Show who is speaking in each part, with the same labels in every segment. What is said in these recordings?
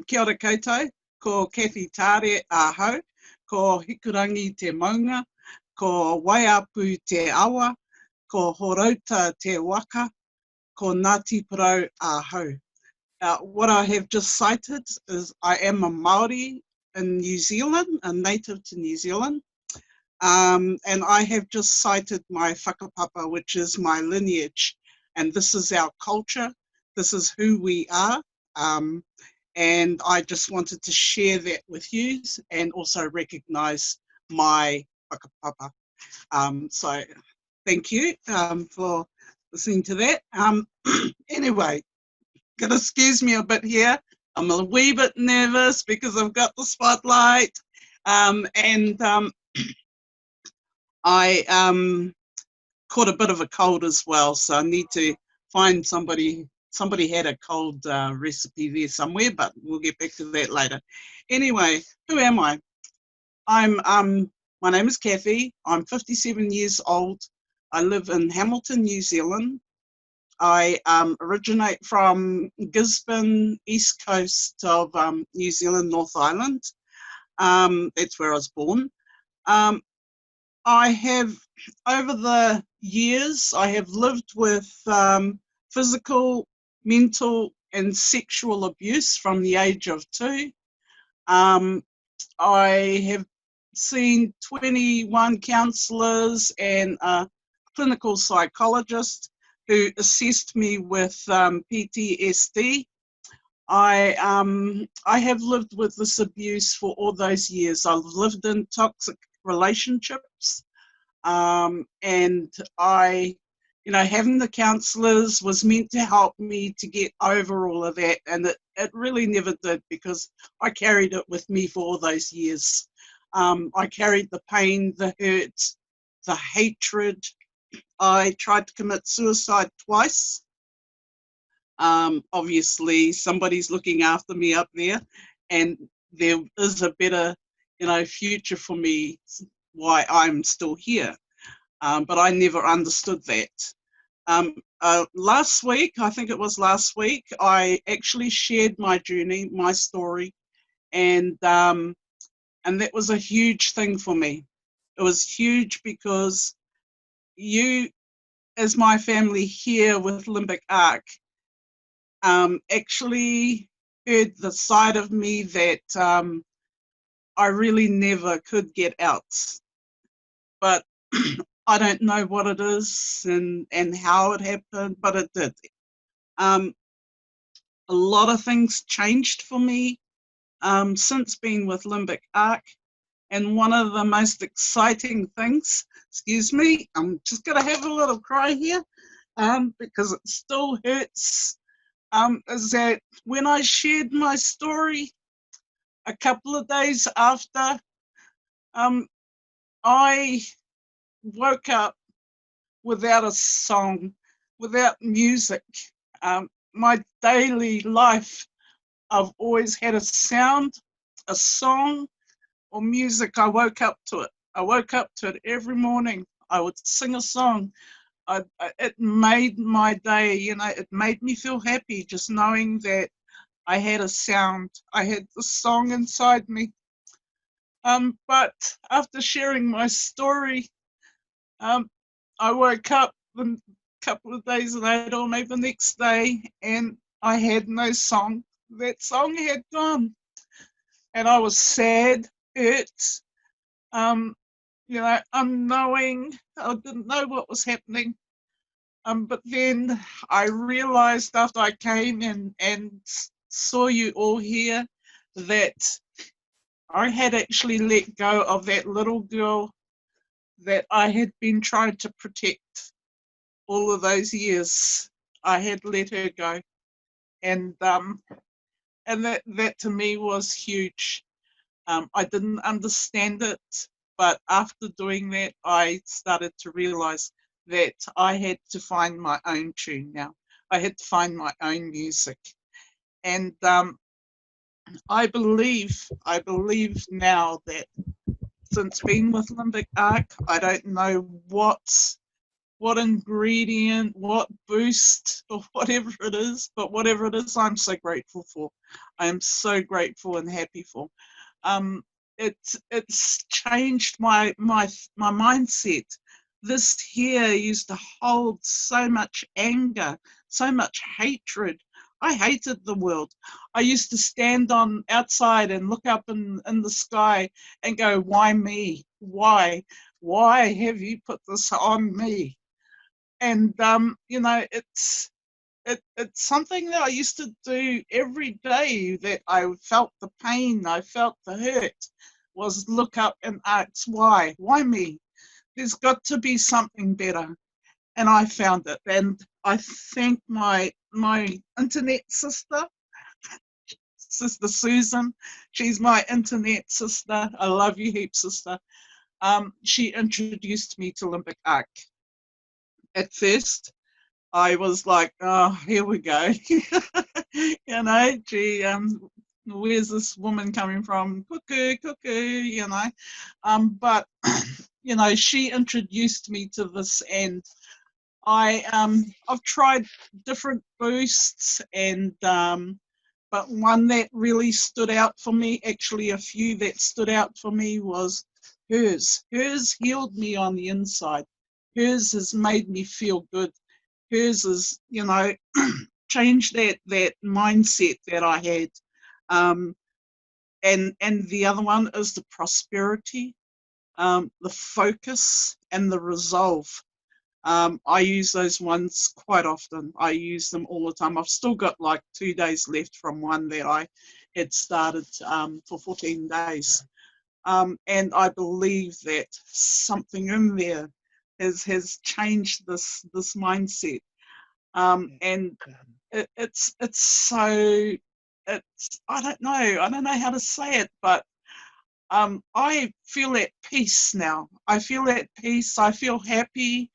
Speaker 1: Kia ora koutou, ko Cathy Taare July, ko Hikurangi te maunga, ko Waiapu te awa, ko Horauta te waka, ko Ngāti Porou Ahau. What I have just cited is I am a Māori in New Zealand, a native to New Zealand, and I have just cited my whakapapa, which is my lineage, and this is our culture, this is who we are, and I just wanted to share that with you and also recognise my whakapapa. So thank you for listening to that. Anyway, gonna excuse me a bit here. I'm a wee bit nervous because I've got the spotlight, and I caught a bit of a cold as well, so I need to find somebody. Somebody had a cold recipe there somewhere, but we'll get back to that later. Anyway, who am I? My name is Cathy. I'm 57 years old. I live in Hamilton, New Zealand. I originate from Gisborne, east coast of New Zealand, North Island. That's where I was born. I have, over the years, I have lived with physical, mental, and sexual abuse from the age of 2. I have seen 21 counsellors and a clinical psychologist who assessed me with PTSD. I have lived with this abuse for all those years. I've lived in toxic relationships, and having the counsellors was meant to help me to get over all of that, and it really never did, because I carried it with me for all those years. I carried the pain, the hurt, the hatred. I tried to commit suicide twice. Obviously, somebody's looking after me up there, and there is a better, future for me, why I'm still here. But I never understood that. Last week, I think it was last week, I actually shared my journey, my story, and that was a huge thing for me. It was huge because you, as my family here with Limbic Arc, actually heard the side of me that I really never could get out. But I don't know what it is and how it happened, but it did. A lot of things changed for me since being with Limbic Arc. And one of the most exciting things, excuse me, I'm just going to have a little cry here because it still hurts, is that when I shared my story a couple of days after, I woke up without a song, without music. My daily life, I've always had a sound, a song, or music. I woke up to it. I woke up to it every morning. I would sing a song. It made my day, it made me feel happy just knowing that I had a sound. I had the song inside me. But after sharing my story, I woke up a couple of days later, or maybe the next day, and I had no song. That song had gone. And I was sad, hurt, unknowing. I didn't know what was happening. But then I realized after I came and saw you all here that I had actually let go of that little girl that I had been trying to protect all of those years. I had let her go. And that to me was huge. I didn't understand it, but after doing that, I started to realize that I had to find my own tune now. I had to find my own music. And I believe now that since being with Limbic Arc, I don't know what what ingredient, what boost, or whatever it is. But whatever it is, I'm so grateful for. I am so grateful and happy for. Um, it's changed my mindset. This here used to hold so much anger, so much hatred. I hated the world. I used to stand on outside and look up in the sky and go, why me? Why? Why have you put this on me? And you know, it's something that I used to do every day, that I felt the pain, I felt the hurt, was look up and ask why? Why me? There's got to be something better. And I found it. And I thank my internet sister, Sister Susan. She's my internet sister. I love you heaps, sister. She introduced me to Limbic Arc. At first, I was like, oh, here we go. You know, gee, where's this woman coming from? Cuckoo, cuckoo, you know. But, you know, she introduced me to this, and I've tried different boosts, and but one that really stood out for me, actually a few that stood out for me, was hers. Hers healed me on the inside. Hers has made me feel good. Hers is, you know, changed that mindset that I had. Um, and the other one is the prosperity, the focus, and the resolve. I use those ones quite often. I use them all the time. I've still got like 2 days left from one that I had started for 14 days. And I believe that something in there has changed this mindset. And it's so, it's, I don't know how to say it, but I feel at peace now. I feel at peace. I feel happy.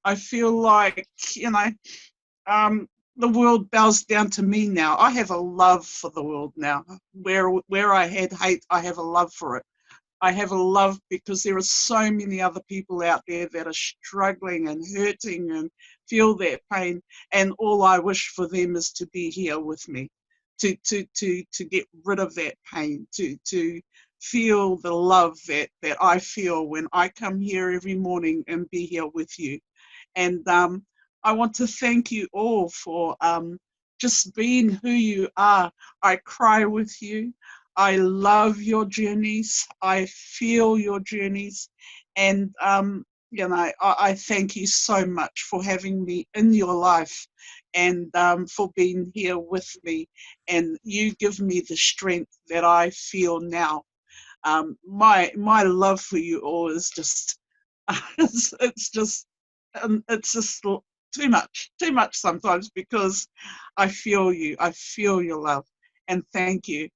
Speaker 1: I feel like, you know, the world bows down to me now. I have a love for the world now. Where I had hate, I have a love for it. I have a love because there are so many other people out there that are struggling and hurting and feel that pain. And all I wish for them is to be here with me, to get rid of that pain, to feel the love that I feel when I come here every morning and be here with you. And I want to thank you all for just being who you are. I cry with you. I love your journeys. I feel your journeys. And, you know, I thank you so much for having me in your life, and for being here with me. And you give me the strength that I feel now. My love for you all is just, it's just, it's just too much sometimes, because I feel you. I feel your love, and thank you.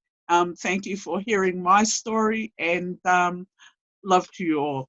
Speaker 1: Thank you for hearing my story, and love to you all.